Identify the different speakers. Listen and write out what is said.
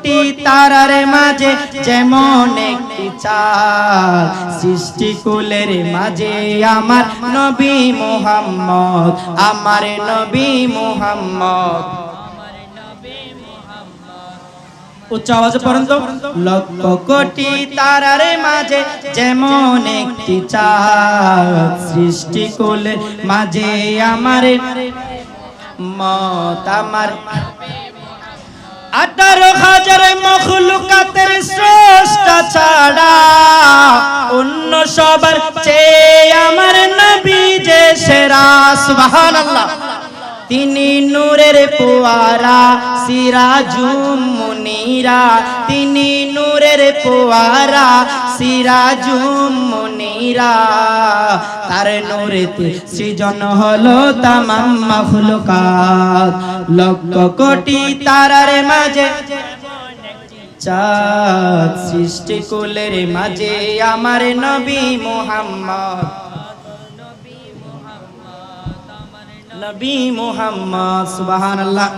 Speaker 1: কোটি তারার মাঝে যেমন একটি চাঁদ, সৃষ্টিকুলের মাঝে আমার নবী মুহাম্মদ, আমার নবী মুহাম্মদ। উচ্চ আওয়াজে পড়েন তো। লক্ষ কোটি তারার মাঝে যেমন একটি চাঁদ, সৃষ্টিকুলের মাঝে আমার মত, আমার 18,000 মখলুকাতের স্রষ্টা ছাড়া অন্য সবার চেয়ে আমার নবী যে সেরা। সুবহানাল্লাহ। তিনি নূরের পোয়ারা সিরাজুম মুনীরা, তিনি নূরের পোয়ারা সিরাজুম মুনীরা, তার নূরেতে সৃজন হলো তামাম মাখলুকাত। লক্ষ কোটি তারার মাঝে চাঁদ, সৃষ্টিকুলের মাঝে আমার নবী মুহাম্মদ, নবী মুহাম্মদ। সুবহানাল্লাহ।